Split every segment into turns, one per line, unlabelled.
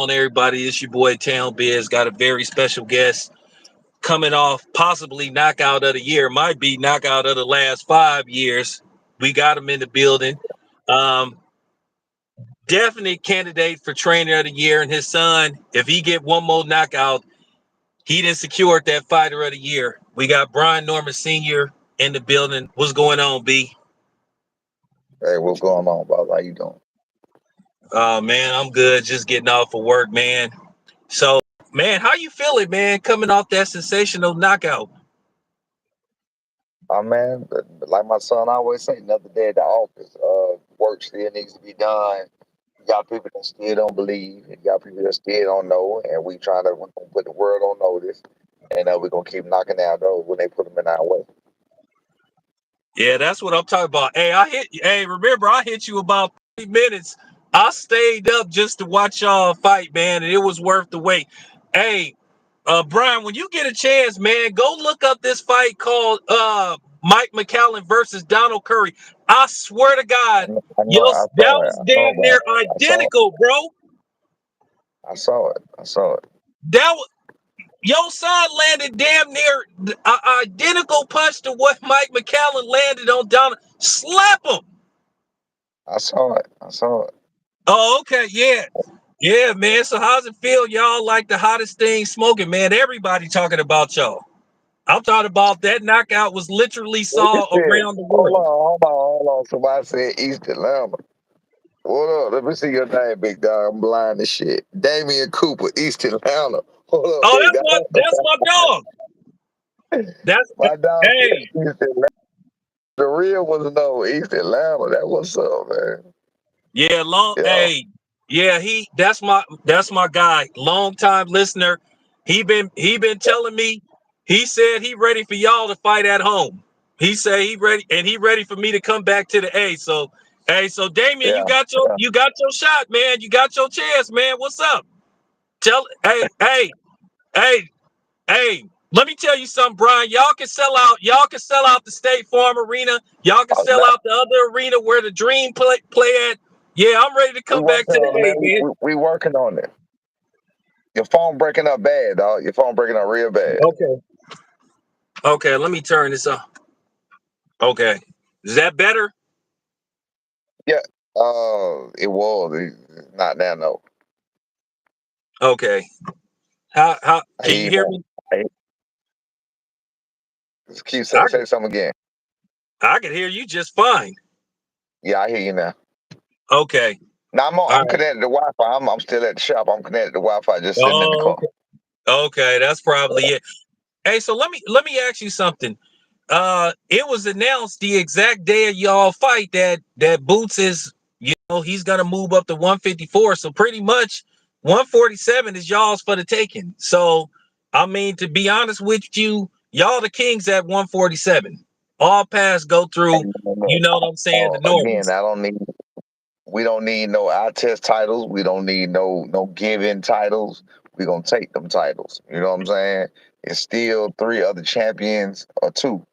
on, everybody? It's your boy Town Biz. Got a very special guest coming off possibly knockout of the year. Might be knockout of the last 5 years. We got him in the building. Um, Definite candidate for trainer of the year. And his son, if he get one more knockout, he done secured that fighter of the year. We got Brian Norman Sr. in the building. What's going on, B?
Hey, what's going on, boss? How you doing?
Oh man, I'm good. Just getting off of work, man. So, man, how you feeling, man, coming off that sensational knockout?
Man, like my son always say, another day at the office. Work still needs to be done. You got people that still don't believe. You got people that still don't know, and we're gonna put the world on notice, and we're gonna keep knocking down those when they put them in our way.
Yeah, that's what I'm talking about. Hey, remember I hit you about 30 minutes. I stayed up just to watch y'all fight, man, and it was worth the wait. Hey, Brian, when you get a chance, man, go look up this fight called Mike McCallum versus Donald Curry. I swear to God,
I know
yo,
it. I
that
saw it.
was
I
damn
saw
near
it. I saw it.
identical, bro.
I saw it. I saw it.
That was Your son landed damn near identical punch to what Mike McCallum landed on Donald. Slap him.
I saw it. I saw it.
Oh, okay, yeah. Yeah, man. So how's it feel? Y'all like the hottest thing smoking, man. Everybody talking about y'all. I'm talking about that knockout was literally
What you
saw
said?
around the
Hold on,
world.
hold on, hold on. Somebody said East Atlanta. Hold up, let me see your name, big dog. I'm blind as shit. Damian Cooper, East Atlanta. Hold up,
Oh,
big dog.
that's my dog. That's
My dog said
hey,
East Atlanta. The real ones know East Atlanta. That what's up, man.
yeah,
Yeah.
yeah, that's my guy, long time listener. He been telling me. He said he ready for y'all to fight at home. He said he ready, and he ready for me to come back to the A. So, hey, so Damien,
Yeah. Yeah.
you got your shot, man. You got your chance, man. What's up? Hey, hey. Let me tell you something, Brian. Y'all can sell out. Y'all can sell out the State Farm Arena. Y'all can sell
Nah,
out the other arena where the Dream play at. Yeah, I'm ready to
we
come back
working
to the
on it,
A,
man.
man.
We working on it. Your phone breaking up bad, dog. Your phone breaking up real bad.
Okay. Okay, let me turn this on. Okay. Is that better?
Yeah. It was. Not now, no.
Okay. How
I
can
hear
you
you
hear
now.
me?
Hey, just keep
I
say something again.
I can hear you just fine.
Yeah, I hear you now.
Okay.
Now
All
I'm
right.
connected to Wi-Fi. I'm still at the shop. I'm connected to Wi-Fi, just sitting in the
Oh,
car.
okay. Okay, that's probably it. Hey, so let me ask you something. It was announced the exact day of y'all fight that Boots is, he's gonna move up to 154. So pretty much 147 is y'all's for the taking. So I mean, to be honest with you, y'all the kings at 147. All paths go through, you know what I'm saying, the
Again,
Normans.
I don't need. We don't need no eye test titles. We don't need no give-in titles. We gonna take them titles. You know what I'm saying? It's still three other champions or two.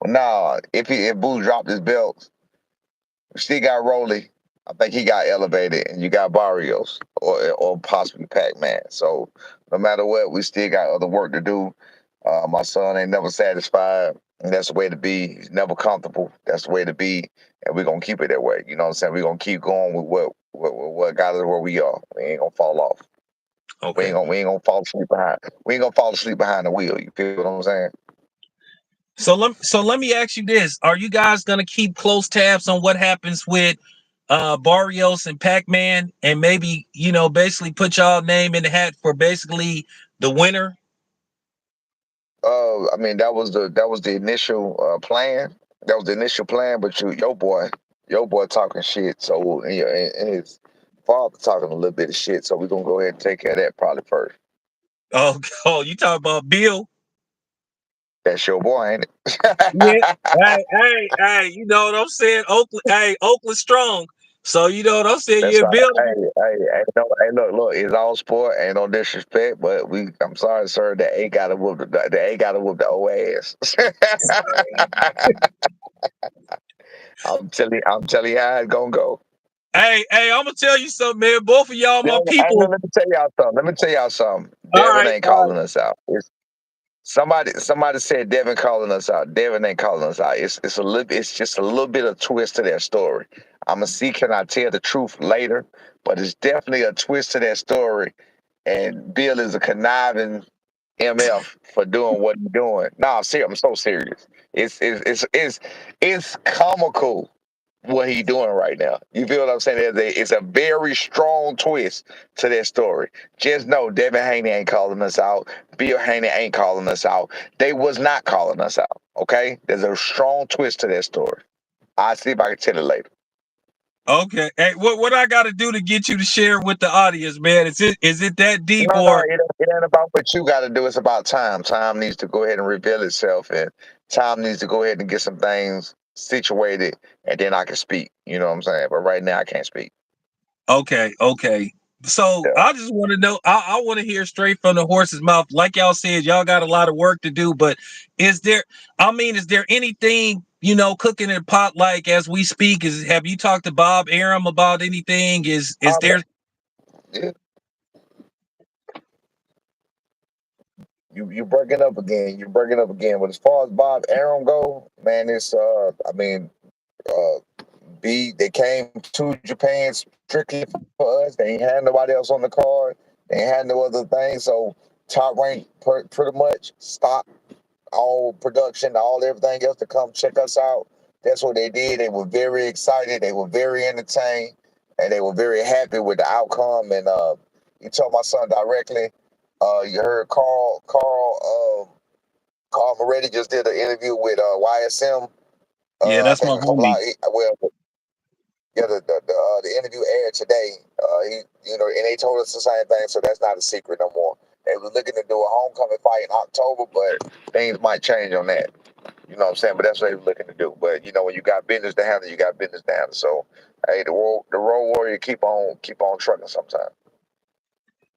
Well, nah, if Boo dropped his belts, we still got Rolly. I think he got elevated, and you got Barrios or possibly Pac-Man. So no matter what, we still got other work to do. My son ain't never satisfied, and that's the way to be. He's never comfortable. That's the way to be, and we're gonna keep it that way. You know what I'm saying? We're gonna keep going with what got us where we are. We ain't gonna fall off.
Okay.
We ain't gonna fall asleep behind. We ain't gonna fall asleep behind the wheel. You feel what I'm saying?
So let me ask you this. Are you guys gonna keep close tabs on what happens with Barrios and Pac-Man, and maybe, basically put y'all name in the hat for basically the winner?
I mean that was the initial plan. That was the initial plan, but your boy talking shit. So and his father talking a little bit of shit. So we're gonna go ahead and take care of that probably first.
Oh, oh, you talking about Bill?
That's your boy, ain't
Yeah.
it?
Hey, you know what I'm saying? Oakland strong. So you know what I'm saying?
That's
Yeah,
right.
Bill.
Hey, look, it's all sport, ain't no disrespect, but I'm sorry, sir, the A gotta whoop the O ass. I'm telling you how it's gonna go.
Hey, I'm gonna tell you something, man. Both of y'all, my
Let
people.
me tell y'all something. Let me tell y'all something.
All
Devin
right,
ain't
all right.
calling us out. Somebody said Devin calling us out. Devin ain't calling us out. It's just a little bit of twist to that story. I'ma see can I tell the truth later, but it's definitely a twist to that story. And Bill is a conniving MF for doing what he's doing. No, I'm so serious. It's comical what he doing right now. You feel what I'm saying? It's a very strong twist to that story. Just know Devin Haney ain't calling us out. Bill Haney ain't calling us out. They was not calling us out. Okay? There's a strong twist to that story. I'll see if I can tell it later.
Okay. Hey, what I got to do to get you to share with the audience, man? Is it that deep
No,
or
it ain't about what you got to do. It's about time. Time needs to go ahead and reveal itself, and time needs to go ahead and get some things situated, and then I can speak. You know what I'm saying? But right now, I can't speak.
okay? Okay. So
Yeah.
I just want to know. I want to hear straight from the horse's mouth. Like y'all said, y'all got a lot of work to do. But is there? I mean, is there anything cooking in the pot like as we speak? Have you talked to Bob Arum about anything? Is
Um,
there?
yeah, you breaking up again. You're breaking up again. But as far as Bob Arum go, man, it's I mean, uh, they came to Japan strictly for us. They ain't had nobody else on the card. They ain't had no other thing. So Top Rank pretty much stopped all production, all everything else to come check us out. That's what they did. They were very excited. They were very entertained, and they were very happy with the outcome. And he told my son directly. You heard Carl Moretti just did an interview with YSM.
Yeah,
I
that's my
think a couple
homie.
of well, yeah, the interview aired today. And they told us the same thing, so that's not a secret no more. They were looking to do a homecoming fight in October, but things might change on that. You know what I'm saying? But that's what they were looking to do. But when you got business to handle, you got business to handle. So hey, the road warrior keep on trucking sometimes.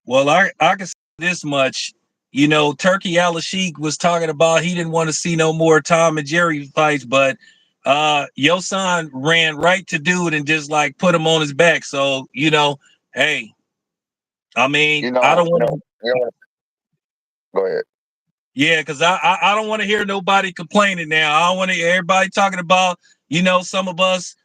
Well, I can say this much. Turkey Al was talking about he didn't want to see no more Tom and Jerry fights, but your son ran right to dude and just like put him on his back. So, hey, I mean,
You
I
know,
don't
you
want
know,
to
you know. Go ahead.
yeah, because I don't want to hear nobody complaining now. I don't want to hear everybody talking about, some of us,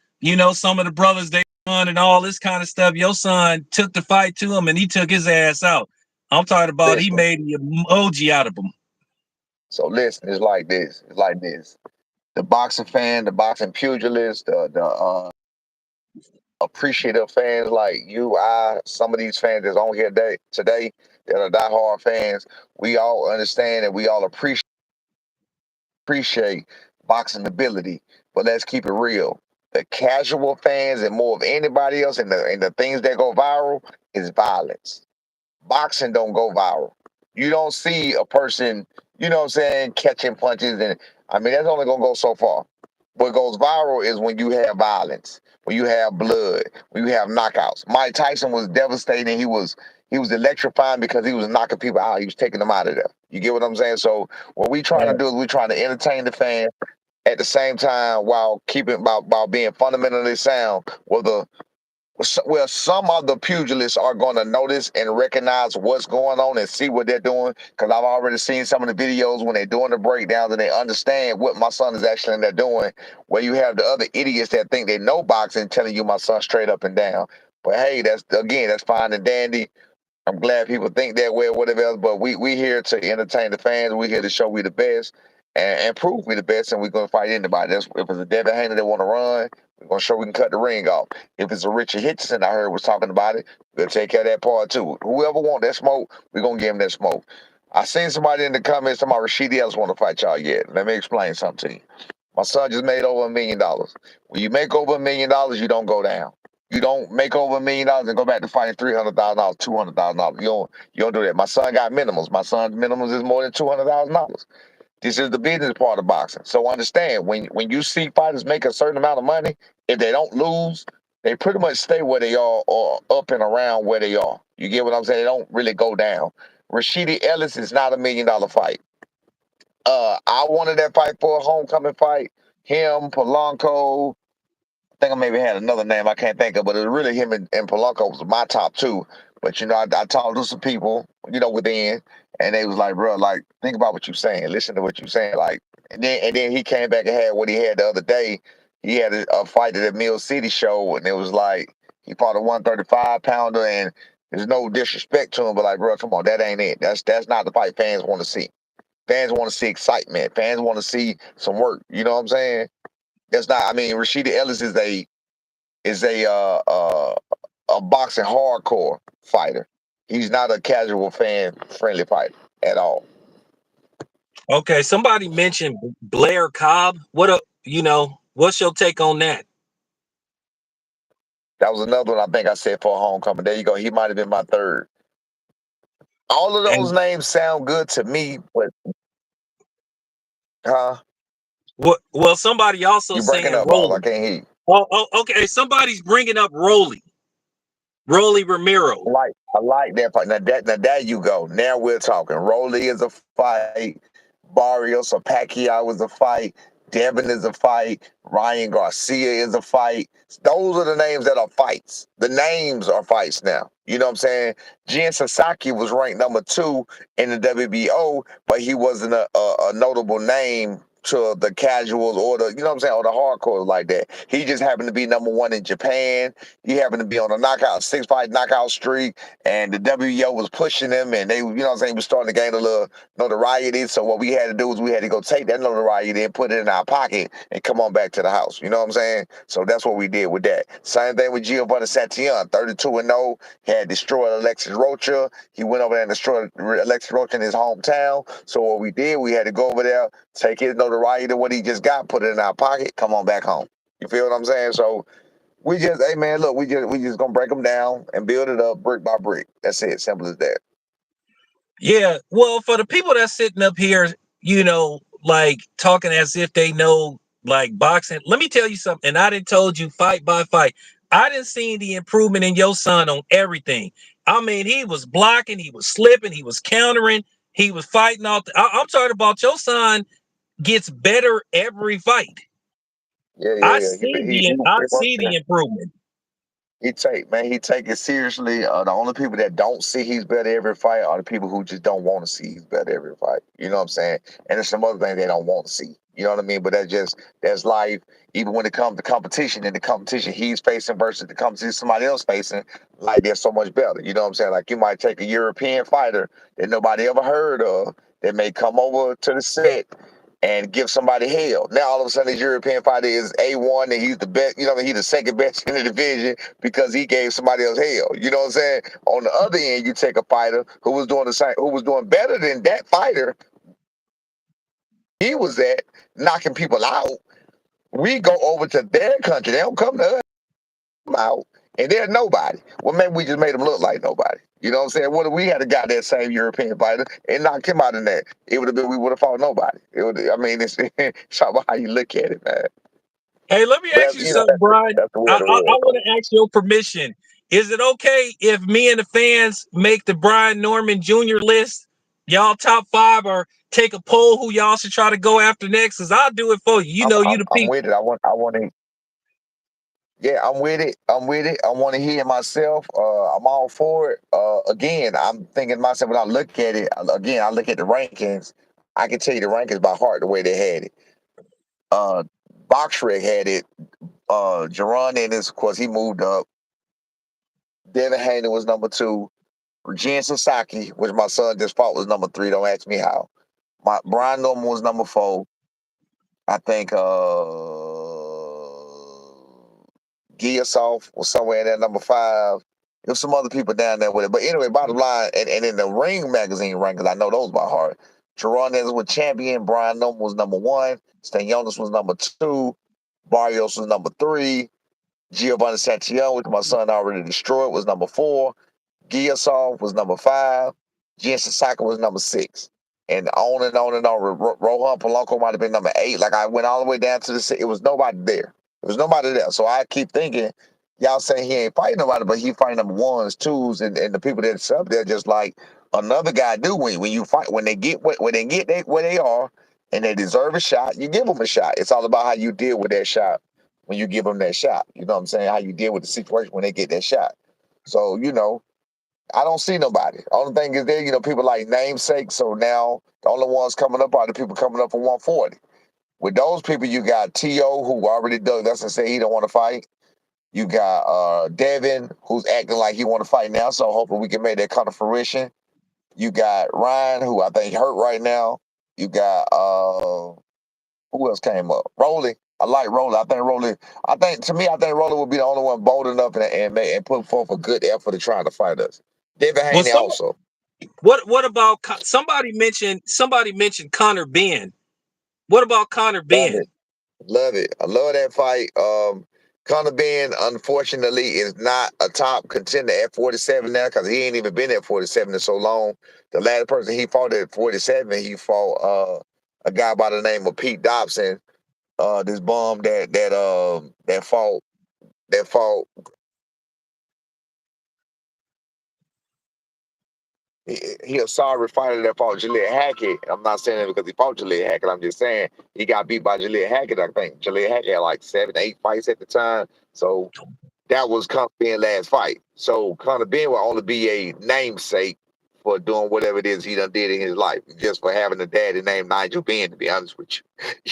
some of the brothers they won and all this kind of stuff. Your son took the fight to him and he took his ass out. I'm talking about he
Listen.
made an emoji out of him.
So listen, it's like this. It's like this. The boxing fan, the boxing pugilist, the appreciative fans like you, some of these fans that's on here today that are diehard fans, we all understand and we all appreciate boxing ability. But let's keep it real. The casual fans and more of anybody else and the things that go viral is violence. Boxing don't go viral. You don't see a person, you know what I'm saying, catching punches and I mean that's only gonna go so far. What goes viral is when you have violence, when you have blood, when you have knockouts. Mike Tyson was devastating. He was electrifying because he was knocking people out. He was taking them out of there. You get what I'm saying? So what we trying to do is we trying to entertain the fan at the same time while keeping while being fundamentally sound. Well, some of the pugilists are going to notice and recognize what's going on and see what they're doing. Because I've already seen some of the videos when they're doing the breakdowns and they understand what my son is actually in there doing. Where you have the other idiots that think they know boxing telling you my son straight up and down. But hey, that's fine and dandy. I'm glad people think that way or whatever else, but we here to entertain the fans. We here to show we the best and prove we the best, and we're gonna fight anybody. If it's a Devin Haney that want to run, we're gonna show we can cut the ring off. If it's a Richard Hitchison, I heard was talking about it, we'll take care of that part too. Whoever want that smoke, we're gonna give him that smoke. I seen somebody in the comments talking about Rashidi Ellis want to fight y'all yet. Let me explain something to you. My son just made over $1 million. When you make over $1 million, you don't go down. You don't make over $1 million and go back to fighting $300,000, $200,000. You don't do that. My son got minimums. My son's minimums is more than $200,000. This is the business part of boxing. So understand when you see fighters make a certain amount of money, if they don't lose, they pretty much stay where they are or up and around where they are. You get what I'm saying? They don't really go down. Rashidi Ellis is not $1 million fight. I wanted that fight for a homecoming fight. Him, Polanco, think I maybe had another name I can't think of, but it was really him and Polanco was my top two. But I talked to some people, within, and they was like, bro, like think about what you're saying, listen to what you're saying, like, and then he came back and had what he had the other day. He had a fight at the Mill City show, and it was like he fought a 135-pounder, and there's no disrespect to him, but like, bro, come on, that ain't it. That's not the fight fans want to see. Fans want to see excitement. Fans want to see some work. You know what I'm saying? That's not. I mean, Rashida Ellis is a boxing hardcore fighter. He's not a casual fan friendly fighter at all.
Okay, somebody mentioned Blair Cobb. What's your take on that?
That was another one I think I said for a homecoming. There you go. He might have been my third. All of those
And
names sound good to me, but huh?
well, somebody also
You breaking
saying
up, boss. I
Rolly.
can't hear you.
Okay. Somebody's bringing up Rolly Ramiro.
I like that part. Now there you go. Now we're talking. Rolly is a fight. Barrios or Pacquiao is a fight. Devin is a fight. Ryan Garcia is a fight. Those are the names that are fights. The names are fights now. You know what I'm saying? Jin Sasaki was ranked number 2 in the WBO, but he wasn't a notable name to the casuals or the, you know what I'm saying, or the hardcore like that. He just happened to be number 1 in Japan. He happened to be on a 6-fight knockout streak, and the WBO was pushing him, and they, you know what I'm saying, was starting to gain a little notoriety. So what we had to do was we had to go take that notoriety and put it in our pocket and come on back to the house. You know what I'm saying? So that's what we did with that. Same thing with Giovanni Santillan, 32-0, had destroyed Alexis Rocha. He went over there and destroyed Alexis Rocha in his hometown. So what we did, we had to go over there, take his notoriety, what he just got, put it in our pocket, come on back home. You feel what I'm saying? So we just, hey man, look, we just gonna break them down and build it up brick by brick. That's it, simple as that.
Yeah. Well, for the people that's sitting up here, like talking as if they know like boxing, let me tell you something. And I didn't told you fight by fight. I didn't see the improvement in your son on everything. I mean, he was blocking, he was slipping, he was countering, he was fighting off. I'm talking about your son gets better every fight.
Yeah, yeah,
I
yeah.
see I see the improvement.
He take it seriously. The only people that don't see he's better every fight are the people who just don't want to see he's better every fight. You know what I'm saying? And there's some other things they don't want to see. You know what I mean? But that's life. Even when it comes to competition, and the competition he's facing versus the competition somebody else facing, like they're so much better. You know what I'm saying? Like you might take a European fighter that nobody ever heard of that may come over to the set and give somebody hell. Now all of a sudden this European fighter is A1 and he's the best, he's the second best in the division because he gave somebody else hell. You know what I'm saying? On the other end, you take a fighter who was doing the same, who was doing better than that fighter he was at, knocking people out. We go over to their country. They don't come to us out. And they're nobody. Well, maybe we just made them look like nobody. You know what I'm saying? What if we had got that same European fighter and knocked him out in that? It would have been we would have fought nobody. It would. I mean, it's all about how you look at it, man.
Hey, let me
But
ask
that's
you something, Brian.
that's the way
I,
of
I,
the
I
world,
want
though.
to ask your permission. Is it okay if me and the fans make the Brian Norman Jr. list? Y'all top 5, or take a poll who y'all should try to go after next? Cause I'll do it for you. You
I'm
know, you
I'm
the
I'm
people.
with it. I want to. Yeah, I'm with it. I'm with it. I want to hear it myself. I'm all for it. Again, I'm thinking to myself when I look at it. Again, I look at the rankings. I can tell you the rankings by heart the way they had it. Uh, Boxrec had it. Jerron Ennis, of course, he moved up. Devin Haney was number 2. Jen Sasaki, which my son just fought, was number 3. Don't ask me how. My Brian Norman was number 4. I think Giasoff was somewhere in there, number 5. There's some other people down there with it. But anyway, bottom line, and in the Ring magazine rankings, I know those by heart. Jerron Ennis was champion. Brian Norman was number 1. Stan Jonas was number 2. Barrios was number 3. Giovanni Santillan, which my son already destroyed, was number 4. Giasov was number 5. Jensen Saka was number 6. And on and on and on. Rohan Polanco might have been number 8. Like I went all the way down to the. It was nobody there. There was nobody there. So I keep thinking, y'all saying he ain't fighting nobody, but he fighting number 1s, 2s, and the people that's up there just like another guy do when you fight. When they get where they are and they deserve a shot, you give them a shot. It's all about how you deal with that shot. when you give them that shot. You know what I'm saying? How you deal with the situation when they get that shot. So, I don't see nobody. Only thing is there, people like namesake. So now the only ones coming up are the people coming up for 140. With those people, you got T.O., who already dug us and said he don't want to fight. You got Devin, who's acting like he want to fight now. So hopefully we can make that come to fruition. You got Ryan, who I think hurt right now. You got who else came up? Rolly. I like Rolly. I think Rolly would be the only one bold enough and put forth a good effort to try to fight us. Devin
Well,
Haney
some
also.
what about somebody mentioned Connor Ben? What about Connor
Love
Ben?
it. Love it. I love that fight. Conor Ben, unfortunately, is not a top contender at 47 now because he ain't even been at 47 in so long. The last person he fought at 47, he fought a guy by the name of Pete Dobson. This bum that fought. He a sorry fighter that fought Jaleel Hackett. I'm not saying that because he fought Jaleel Hackett. I'm just saying he got beat by Jaleel Hackett. I think Jaleel Hackett had like 7, 8 fights at the time. So that was Conor Ben's last fight. So Conor Ben will only be a namesake for doing whatever it is he done did in his life, just for having a daddy named Nigel Ben, to be honest with you.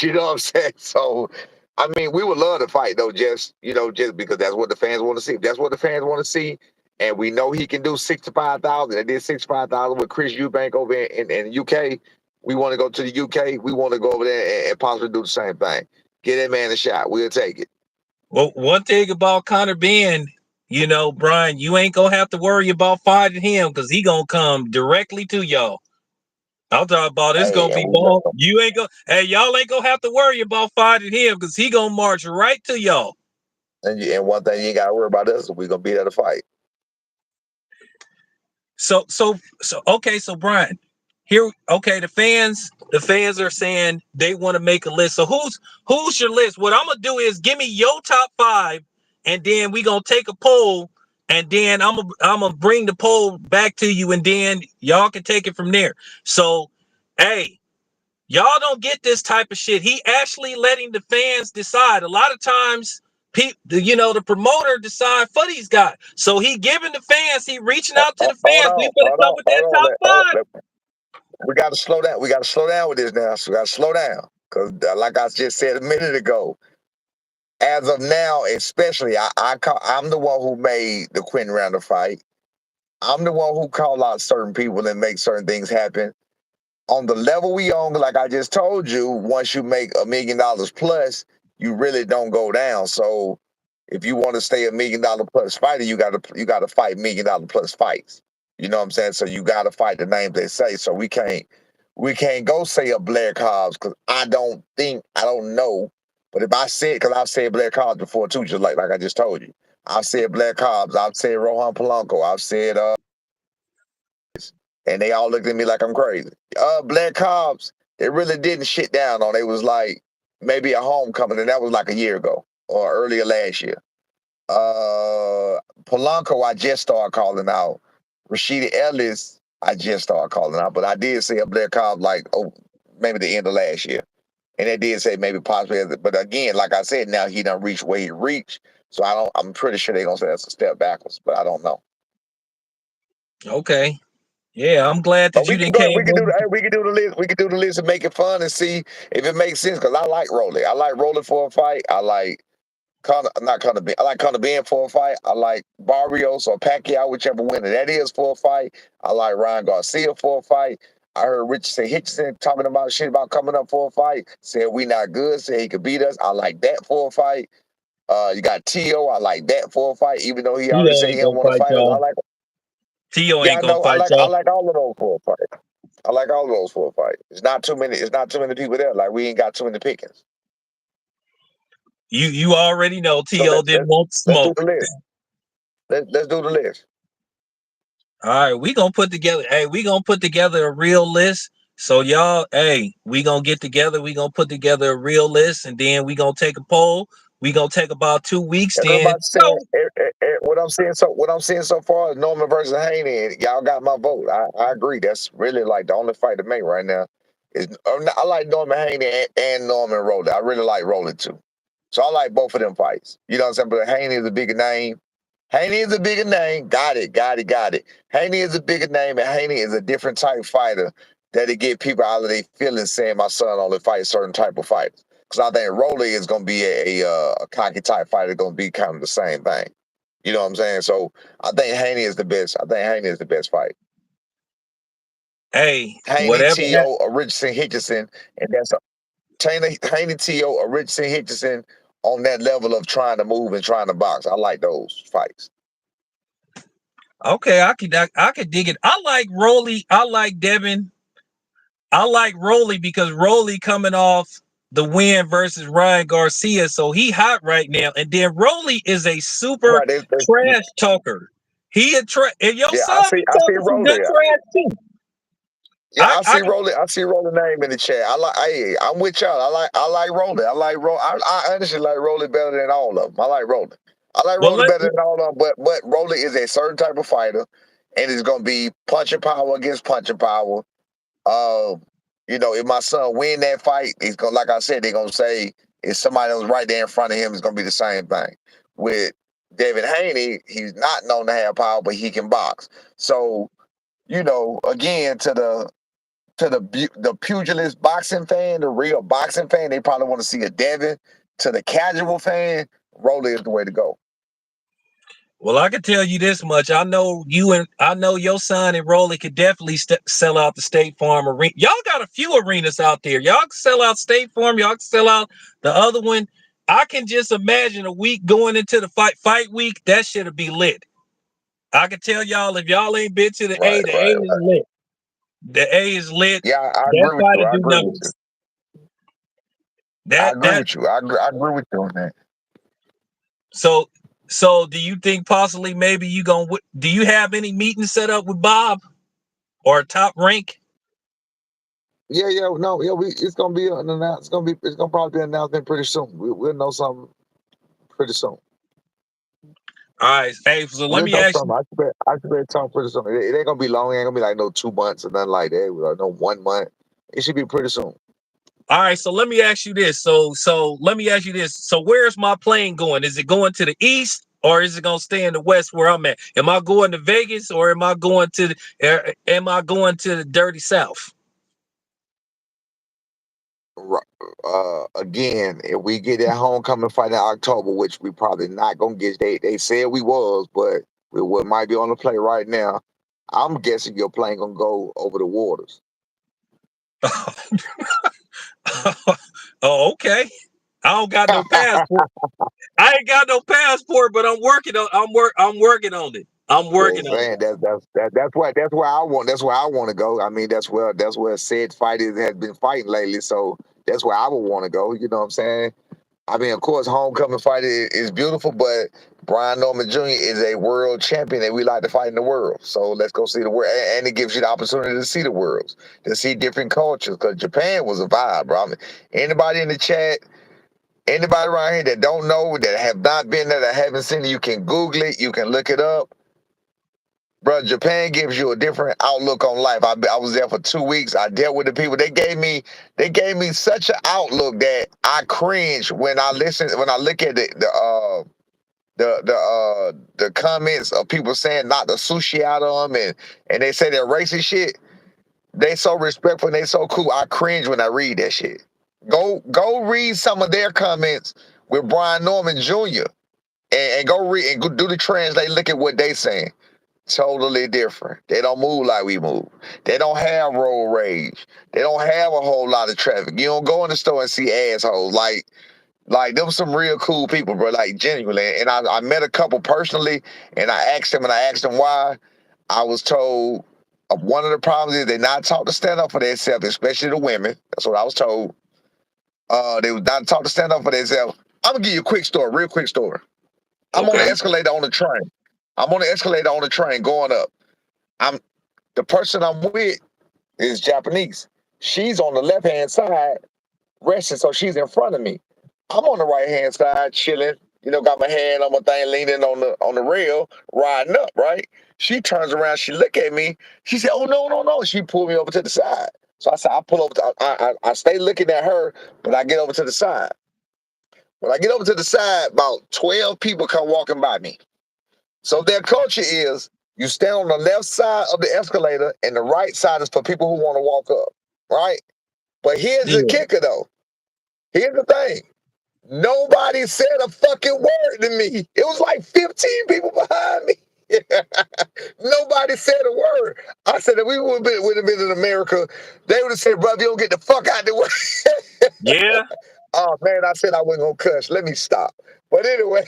You know what I'm saying? So, I mean, we would love to fight though, just because that's what the fans want to see. If that's what the fans want to see, and we know he can do 65,000. I did 65,000 with Chris Eubank over in the UK. We want to go to the UK. We want to go over there and possibly do the same thing. Get that man a shot. We'll take it.
Well, one thing about Connor Ben, Brian, you ain't gonna have to worry about fighting him because he gonna come directly to y'all. I'm talking about it's
Hey,
gonna
and
be
we
ball.
love
You ain't gonna. Hey, y'all ain't gonna have to worry about fighting him because he gonna march right to y'all.
and one thing you ain't got to worry about us is we gonna be there to fight.
Okay. So Brian, here, okay. The fans are saying they want to make a list. So who's your list? What I'm gonna do is give me your top five, and then we gonna take a poll, and then I'm gonna bring the poll back to you, and then y'all can take it from there. So, hey. Y'all don't get this type of shit. He actually letting the fans decide. A lot of times, the promoter decide for these guys. So he giving the fans, he reaching out to the
Hold
fans. We
on,
better
hold
come
on,
with that
hold on.
top five.
We got to slow down. We got to slow down with this now. So we got to slow down because, like I just said a minute ago, as of now, especially, I'm the one who made the Quentin Randall fight. I'm the one who call out certain people and make certain things happen. On the level we on, like I just told you, once you make $1 million plus, you really don't go down. So if you want to stay $1 million plus fighter, you gotta fight $1 million plus fights. You know what I'm saying? So you gotta fight the names they say. So we can't go say a Blair Cobbs because I don't know. But if I said, because I've said Blair Cobbs before too, just like I just told you. I've said Blair Cobbs, I've said Rohan Polanco, I've said and they all looked at me like I'm crazy. Black Cobbs, they really didn't shit down on. It was like maybe a homecoming, and that was like a year ago or earlier last year. Polanco, I just started calling out. Rashida Ellis, I just started calling out, but I did say a Black Cobbs like maybe the end of last year, and they did say maybe possibly. But again, like I said, now he done reached where he reached, so I don't. I'm pretty sure they're gonna say that's a step backwards, but I don't know.
Okay. Yeah, I'm glad
But
that you
we can
didn't
go.
came over.
We can do the list. We can do the list and make it fun and see if it makes sense. Because I like rolling. I like rolling for a fight. I like not Conor Ben. I like Conor Ben for a fight. I like Barrios or Pacquiao, whichever winner that is for a fight. I like Ryan Garcia for a fight. I heard Richardson Hitchison talking about shit about coming up for a fight. Said we not good. Said he could beat us. I like that for a fight. You got T.O. I like that for a fight, even though he already
Tio
said he
ain't
don't
gonna
want to
fight
fight us. I
y'all.
like.
Tio
Yeah,
ain't
I
gonna
know. I
fight
like. I
y'all.
like all of those for a fight. I like all of those for a fight. It's not too many. It's not too many people there. Like we ain't got too many pickings.
You already know
So
Tio didn't want
let's do
smoke.
the list. Let's do the list.
All right, we gonna put together. Hey, we gonna put together a real list. So y'all, hey, we gonna get together. We gonna put together a real list, and then we gonna take a poll. We gonna take about 2 weeks. Then
Everybody saying what I'm seeing so far is Norman versus Haney. And y'all got my vote. I agree. That's really like the only fight to make right now. Is I like Norman Haney and Norman Rowley. I really like Rowley too. So I like both of them fights. You know what I'm saying? But Haney is a bigger name. Haney is a bigger name. Got it, got it, got it. Haney is a bigger name, and Haney is a different type fighter that'll get people out of their feelings saying my son only fights certain type of fighters. Because I think Rolly is going to be a cocky type fighter, going to be kind of the same thing. You know what I'm saying? So I think Haney is the best. I think Haney is the best fight.
Hey,
Haney,
whatever.
T.O., Richardson, Hitchison, and that's Haney, T.O., Richardson, Hitchison on that level of trying to move and trying to box. I like those fights.
Okay, I could dig it. I like Rolly. I like Devin. I like Rolly because Rolly coming off the win versus Ryan Garcia, so he hot right now. And then Rolly is a super
Right.
trash talker. He and your
Yeah,
son be
I see
talking some
Rolly.
good trash too.
Yeah,
I I can
I see Rolly name in the chat. I'm with y'all. I like Rolly. I honestly like Rolly better than all of them. I like Rolly. I like
well
Rolly
let
better than all of them, but Rolly is a certain type of fighter, and it's gonna be punching power against punching power. Uh, if my son win that fight, he's gonna, like I said, they're gonna say if somebody that was right there in front of him, it's gonna be the same thing. With David Haney, he's not known to have power, but he can box. So, again, to the pugilist boxing fan, the real boxing fan, they probably want to see a Devin. To the casual fan, Rolly is the way to go.
well, I can tell you this much. I know your son and Rolly could definitely sell out the State Farm arena. Y'all got a few arenas out there. Y'all can sell out State Farm. Y'all can sell out the other one. I can just imagine a week going into the fight week. That should be lit. I can tell y'all if y'all ain't been to
Right,
the A
right,
is
right.
lit. The A is lit.
Yeah, I
That
agree with
fight
you.
to
I
do
agree with you.
numbers.
I
That
agree
that
with you. I agree with you on that.
so so do you think possibly maybe you gonna do you have any meetings set up with Bob or top rank?
Yeah, yeah, no, yeah. It's gonna be an announce. It's gonna probably be an announcement pretty soon. We'll know something pretty soon.
All right, hey, so let
We'll
me
know
ask you.
something. I should be talking pretty soon. It ain't gonna be long. It ain't gonna be like no 2 months or nothing like that. No 1 month. It should be pretty soon.
All right, so let me ask you this. So let me ask you this. So where's my plane going? Is it going to the east or is it gonna stay in the west where I'm at? Am I going to Vegas or am I going to the dirty south?
Again, if we get that homecoming fight in October, which we probably not gonna get, they said we was, but we might be on the play right now. I'm guessing your plane gonna go over the waters.
Oh, okay. I don't got no passport. I ain't got no passport, but I'm working on it. I'm working
Just
on it.
saying that's where I want to go. I mean that's where said fighters has been fighting lately. So that's where I would want to go. You know what I'm saying? I mean, of course, homecoming fight is beautiful, but Brian Norman Jr. is a world champion that we like to fight in the world. So let's go see the world, and it gives you the opportunity to see the worlds, to see different cultures. Because Japan was a vibe, bro. I mean, anybody in the chat, anybody around here that don't know, that have not been there, that haven't seen it, you can Google it, you can look it up. Bro, Japan gives you a different outlook on life. I was there for 2 weeks. I dealt with the people. They gave me such an outlook that I cringe when I look at the comments of people saying not the sushi out of them, and they say they're racist shit. They so respectful and they so cool. I cringe when I read that shit. Go read some of their comments with Brian Norman Jr. and go read and go do the translate. Look at what they saying. Totally different. They don't move like we move. They don't have road rage. They don't have a whole lot of traffic. You don't go in the store and see assholes. Like them some real cool people, bro. Like genuinely. And I met a couple personally, and I asked them why. I was told one of the problems is they not taught to stand up for themselves, especially the women. That's what I was told. They was not taught to stand up for themselves. I'm gonna give you a quick story, real quick story. I'm on the
Okay.
escalator on the train. I'm on the escalator on the train going up. I'm the person I'm with is Japanese. She's on the left hand side resting, so she's in front of me. I'm on the right hand side chilling. Got my hand on my thing, leaning on the rail, riding up. Right. She turns around. She look at me. She said, "Oh no, no, no!" She pulled me over to the side. So I said, "I pull over. I stay looking at her, but I get over to the side." When I get over to the side, about 12 people come walking by me. So their culture is you stand on the left side of the escalator and the right side is for people who want to walk up, right? But here's the
Yeah.
kicker though. Here's the thing. Nobody said a fucking word to me. It was like 15 people behind me. Nobody said a word. I said if we would have been in America, they would have said, brother, you don't get the fuck out the way.
Yeah.
Oh man, I said I wasn't gonna cuss. Let me stop. But anyway,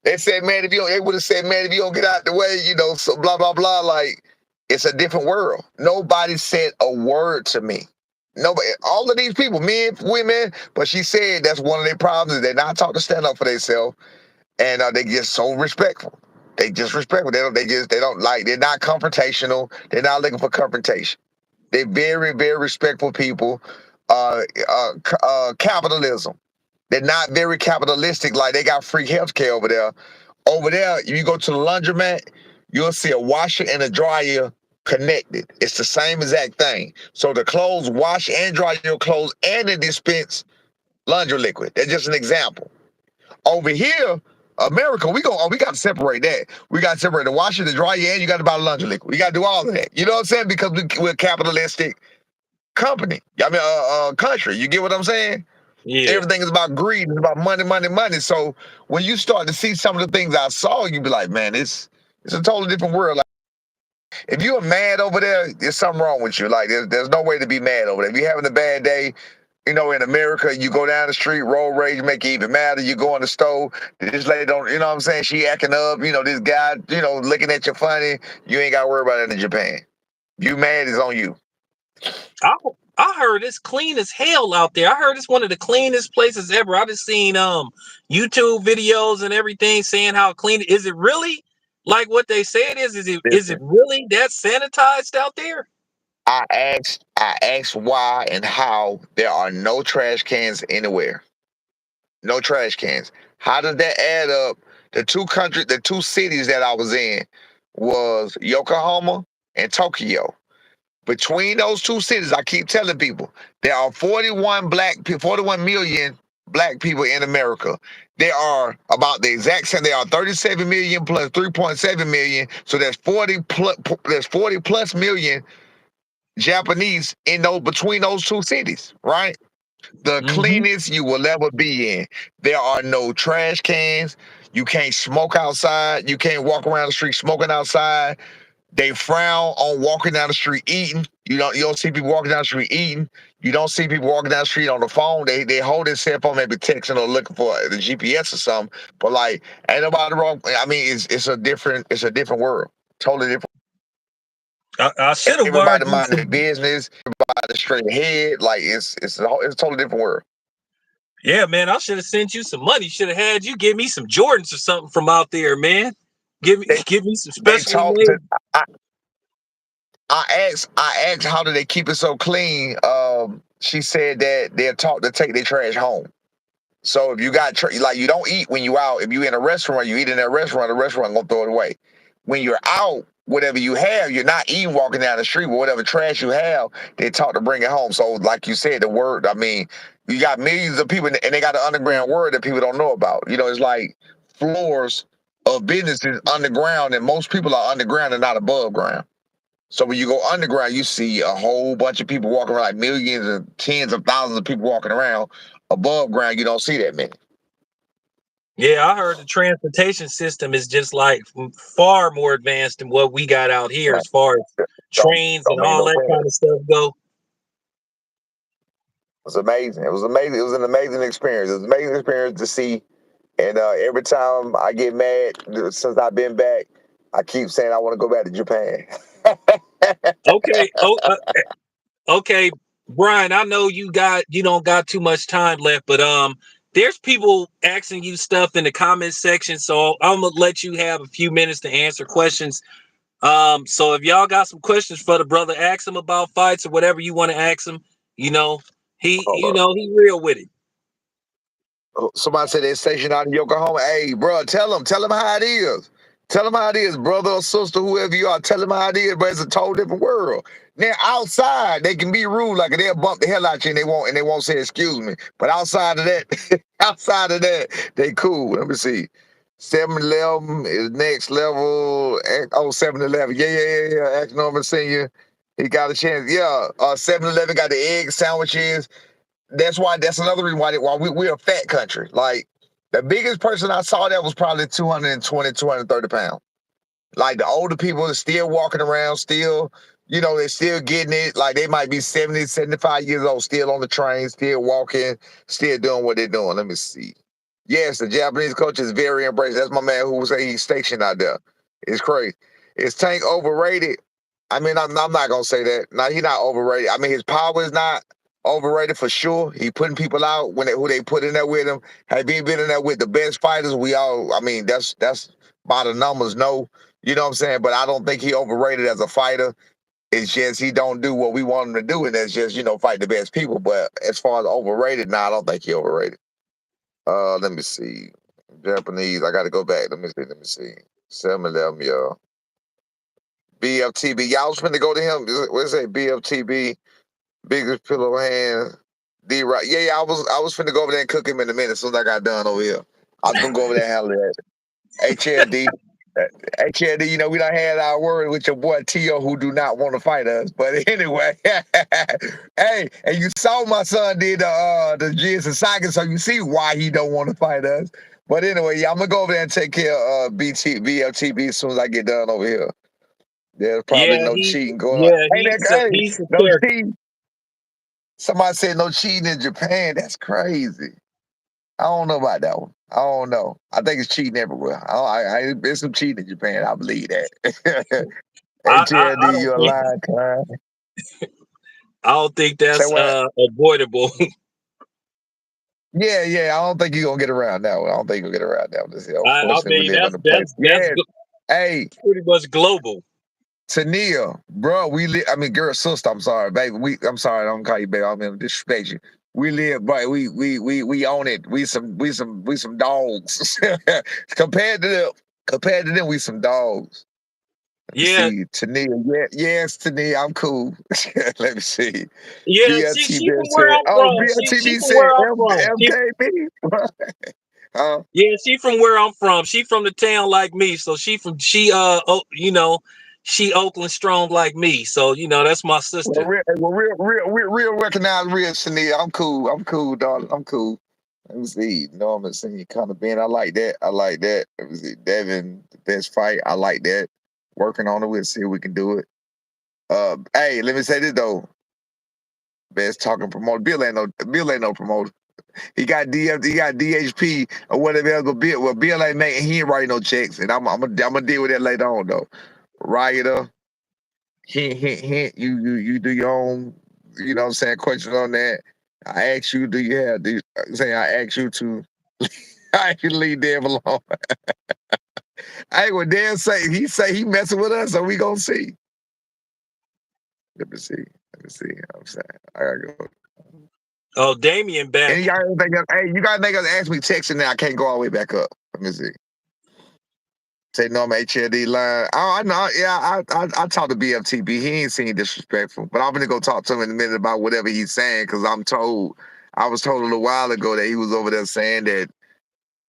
they said, man, if you don't, they would have said, man, if you don't get out the way, so blah blah blah. Like it's a different world. Nobody said a word to me. Nobody, all of these people, men, women, but she said that's one of their problems. They're not taught to stand up for themselves, and they get so respectful. They just respectful. They don't like. They're not confrontational. They're not looking for confrontation. They're very, very respectful people. Capitalism. They're not very capitalistic. Like they got free healthcare over there. Over there, if you go to the laundromat, you'll see a washer and a dryer connected. It's the same exact thing. So the clothes wash and dry your clothes, and they dispense laundry liquid. That's just an example. Over here, America, we got to separate that. We got to separate the washer, the dryer, and you got to buy laundry liquid. We got to do all of that. You know what I'm saying? Because we're capitalistic company. I mean, country. You get what I'm saying?
Yeah.
Everything is about greed. It's about money, money, money. So when you start to see some of the things I saw, you be like, man, it's a totally different world. Like, if you're mad over there, there's something wrong with you. Like there's no way to be mad over there. If you're having a bad day, in America, you go down the street, road rage make it even madder. You go in the store, this lady don't, you know what I'm saying? She acting up, this guy, looking at you funny. You ain't got to worry about it in Japan. You mad is on you.
I I heard it's clean as hell out there. I heard it's one of the cleanest places ever. I just seen YouTube videos and everything saying how clean. Is it really like what they say it is? Is it
Listen,
really that sanitized out there?
I asked why and how there are no trash cans anywhere. No trash cans. How does that add up? The two cities that I was in was Yokohama and Tokyo. Between those two cities, I keep telling people there are 41 million black people in America. There are about the exact same. There are 37 million plus 3.7 million. So there's 40 plus million Japanese in those between those two cities, right? The
Mm-hmm.
cleanest you will ever be in. There are no trash cans. You can't smoke outside. You can't walk around the street smoking outside. They frown on walking down the street eating. You don't see people walking down the street eating. You don't see people walking down the street on the phone. They hold their cell phone, maybe texting or looking for the GPS or something. But like, ain't nobody wrong. I mean, it's a different world. Totally different.
I should have wired
Everybody
you
mind their
some.
business. Everybody straight ahead. Like it's a totally different world.
Yeah, man. I should have sent you some money. Should have had you give me some Jordans or something from out there, man. Give me
They
give me some
they
specially
talk to.
made.
I, I asked how do they keep it so clean. She said that they're taught to take their trash home. So if you got like you don't eat when you out. If you in a restaurant, you eat in that restaurant. The restaurant gonna throw it away. When you're out, whatever you have, you're not eating walking down the street. But whatever trash you have, they taught to bring it home. So like you said, the word. I mean, you got millions of people, and they got an underground word that people don't know about. It's like floors of businesses underground, and most people are underground and not above ground. So when you go underground, you see a whole bunch of people walking around, like millions and tens of thousands of people walking around. Above ground, you don't see that many.
Yeah, I heard the transportation system is just like far more advanced than what we got out here
Right.
as far as
Don't
trains
don't
and
make
all
no
that
sense.
kind of stuff go.
It was amazing. It was amazing. It was an amazing experience. It was an amazing experience to see. And every time I get mad since I've been back, I keep saying I want to go back to Japan.
Okay. Okay, Brian, I know you don't got too much time left, but there's people asking you stuff in the comment section, so I'm gonna let you have a few minutes to answer questions. So if y'all got some questions for the brother, ask him about fights or whatever you want to ask him. You know,
Hold up.
he real with it.
Somebody said they're stationed out in Yokohama. Hey, bro, tell them how it is. Tell them how it is, brother or sister, whoever you are. Tell them how it is, but it's a total different world. Now outside, they can be rude, like they'll bump the hell out you, and they won't say excuse me. But outside of that, outside of that, they cool. Let me see. 7-Eleven is next level. Oh, 7-Eleven. Yeah. Ask Norman Senior. He got a chance. Yeah, 7-Eleven got the egg sandwiches. That's another reason why we're a fat country. Like the biggest person I saw that was probably 220, 230 pounds. Like the older people are still walking around, still, they're still getting it. Like they might be 70, 75 years old, still on the train, still walking, still doing what they're doing. Let me see. Yes, the Japanese culture is very embraced. That's my man who was saying he's stationed out there. It's crazy. Is Tank overrated? I mean, I'm not gonna say that. No, he's not overrated. I mean, his power is not overrated for sure. He putting people out who they put in there with him. Have he been in there with the best fighters? I mean, that's by the numbers, no. You know what I'm saying? But I don't think he overrated as a fighter. It's just he don't do what we want him to do, and that's just fight the best people. But as far as overrated, I don't think he overrated. Let me see. Japanese. I got to go back. Let me see. 7-Eleven, y'all. BFTB. Y'all was finna go to him. What's that? BFTB. Biggest pillow hand. D. Right. Yeah. I was finna go over there and cook him in a minute as soon as I got done over here. I was gonna go over there and handle that. HLD. HLD, we done had our word with your boy Tio who do not want to fight us. But anyway, hey, and you saw my son did the Jizz and Saga, so you see why he don't want to fight us. But anyway, yeah, I'm gonna go over there and take care of BLTB as soon as I get done over here. There's probably
Yeah,
no cheating going on.
yeah,
Hey, hey,
he's a
no
character.
cheating. Somebody said no cheating in Japan. That's crazy. I don't know about that one. I don't know. I think it's cheating everywhere. There's some cheating in Japan. I believe that.
I
HLD,
don't
you're a
think
lying clown. Say
that's
what?
avoidable.
Yeah. I don't think you're gonna get around that one. I don't think you'll get around that one.
I
Unfortunately, we
mean
live in a place. Yes. Hey,
pretty much global.
Tania, bro, I mean, girl, sister. I'm sorry, baby. I'm sorry. I don't call you baby. I'm gonna disrespect you. We live, but we own it. We some dogs. Compared to them, we some dogs. Let me
Yeah,
see, Tania. Yeah, yes, Tania, I'm cool. Let me see.
yeah. She
BLTB
from where
said,
I'm
oh,
from. She
BLTB
from where
said
I'm from.
MKB.
Yeah, she from where I'm from. She from the town like me. So she Oakland strong like me. So that's my
Well,
sister.
real recognize real Tania. I'm cool. I'm cool, darling. I'm cool. Let me see. Norman saying kind of being. I like that. I like that. Let me see. Devin, the best fight. I like that. Working on it. We'll see if we can do it. Hey, let me say this though. Best talking promoter. Bill ain't no promoter. He got DF, he got DHP or whatever else. But Bill ain't making. He ain't writing no checks, and I'm gonna deal with that later on though. Rioter, hint. You do your own. You know what I'm saying? Questions on that. I ask you, do you have? Say I ask you to. I can leave Dev alone. I ain't what Dan say. He say he messing with us, so we gonna see. Let me see. Let me see. I'm saying I gotta go.
Oh, Damien
And
back.
you gotta think of, hey, you gotta think of ask me texting now. I can't go all the way back up. Let me see. Say no, my HLD line. Oh, I know. Yeah, I talked to BFTB. He ain't seen disrespectful, but I'm gonna go talk to him in a minute about whatever he's saying because I was told a little while ago that he was over there saying that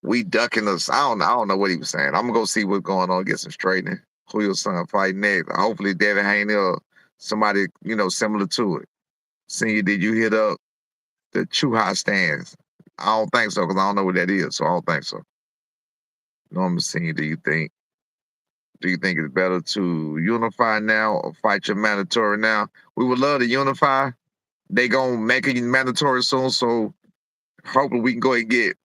we ducking us. I don't know what he was saying. I'm gonna go see what's going on, get some straightening. Who your son fight next? Hopefully, Devin Haney or somebody similar to it. Senior, did you hit up the True High stands? I don't think so because I don't know what that is, so I don't think so. Norman Senior, do you think it's better to unify now or fight your mandatory now? We would love to unify. They gonna make it mandatory soon, so hopefully we can go and get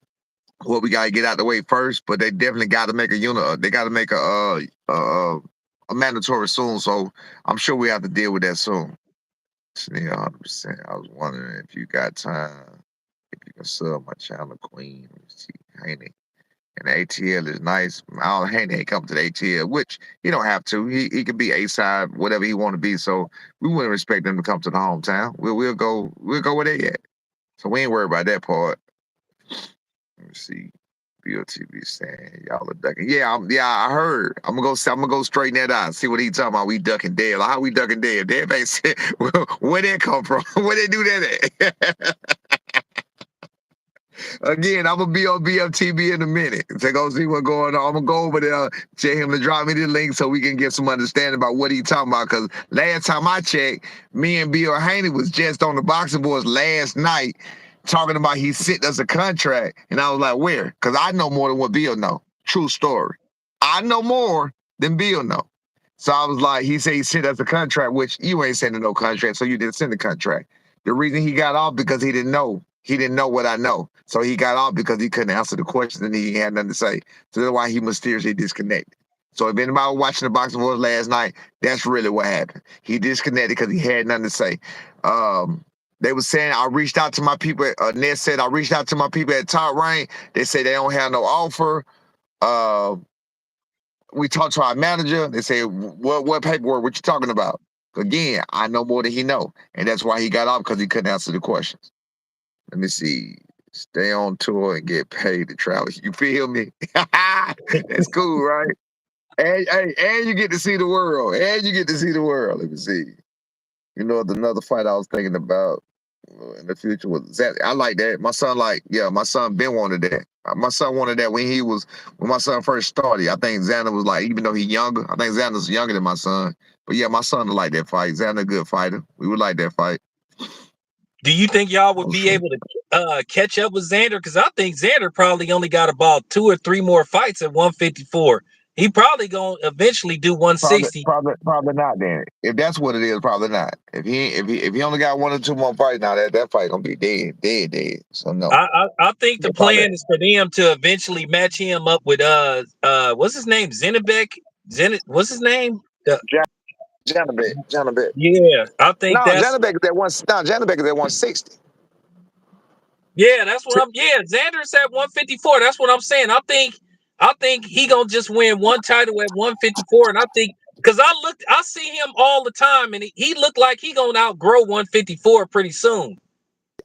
what we gotta get out the way first. But they definitely got to make a unit. They got to make a mandatory soon. So I'm sure we have to deal with that soon. Yeah, 100%. I was wondering if you got time, if you can sub my channel, Queen. Let me see, Haney. And the ATL is nice. I don't Haney ain't come to the ATL, which he don't have to. He can be A side, whatever he want to be. So we wouldn't expect him to come to the hometown. We'll go where they at. So we ain't worried about that part. Let me see. BOTB saying y'all are ducking. Yeah, I heard. I'm gonna go straighten that out. See what he talking about. We ducking dead. Like, how we ducking dead? Dead ain't said where that come from? Where they do that at? Again, I'm gonna be on BFTB in a minute to go see what's going on. I'm gonna go over there, tell him to drop me the link so we can get some understanding about what he talking about. Cause last time I checked, me and Bill Haney was just on the boxing boards last night talking about he sent us a contract, and I was like, where? Cause I know more than what Bill know. True story. I know more than Bill know. So I was like, he said he sent us a contract, which you ain't sending no contract, so you didn't send the contract. The reason he got off because he didn't know. He didn't know what I know. So he got off because he couldn't answer the questions and he had nothing to say. So that's why he mysteriously disconnected. So if anybody was watching the boxing wars last night, that's really what happened. He disconnected because he had nothing to say. They were saying I reached out to my people. Ned said I reached out to my people at Top Rank. They say they don't have no offer. Uh, we talked to our manager. They say, what paperwork? What you talking about? Again, I know more than he know, and that's why he got off because he couldn't answer the questions. Let me see. Stay on tour and get paid to travel. You feel me? That's cool, right? And you get to see the world. And you get to see the world. Let me see. You know, another fight I was thinking about in the future was that I like that. My son Ben wanted that. My son wanted that when my son first started. I think Xander was like, even though he's younger, I think Xander's younger than my son. But yeah, my son would like that fight. Xander a good fighter. We would like that fight.
Do you think y'all would be able to catch up with Xander? Because I think Xander probably only got about 2 or 3 more fights at 154. He probably gonna eventually do
Probably,
160.
probably, probably not. Then, if that's what it is, probably not. If he only got 1 or 2 more fights, now that fight gonna be dead. So no,
I think the
yeah, probably
plan is for them to eventually match him up with what's his name, Zenebek. What's his name?
Janabek.
Yeah, I think
No,
that's
Janabek is at one. No, Janabek is at 160.
yeah, that's what I'm. Yeah, Xander's at 154. That's what I'm saying. I think he gonna just win one title at 154, and I think because I see him all the time, and he looked like he gonna outgrow 154 pretty soon.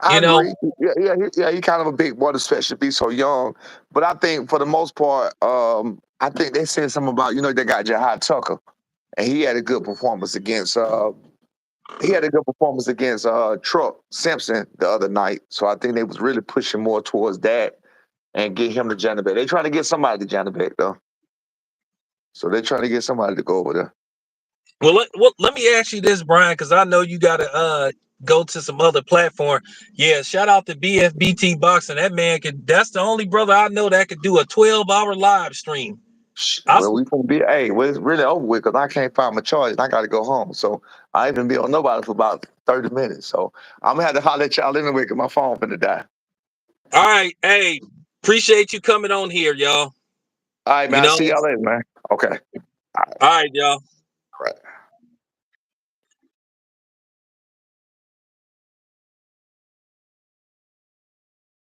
I
You know,
agree. Yeah. He kind of a big boy, especially be so young. But I think for the most part, I think they said something about they got Jahad Tucker, and he had a good performance against. He had a good performance against Truck Simpson the other night. So I think they was really pushing more towards that and get him to Janabek. They trying to get somebody to Janabek though. So they're trying to get somebody to go over there.
well, let me ask you this, Brian, because I know you gotta go to some other platform. Yeah, shout out to BFBT Boxing. That man could. That's the only brother I know that could do a 12-hour live stream. I
Well, we gonna be. Hey, well, it's really over with because I can't find my charge and I got to go home. So I ain't even be on nobody for about 30 minutes. So I'm gonna have to holler at y'all anyway because my phone finna die.
All right, hey, appreciate you coming on here, y'all.
All right, man.
You
I'll
know,
see y'all later, man. Okay.
all right, y'all.
All right.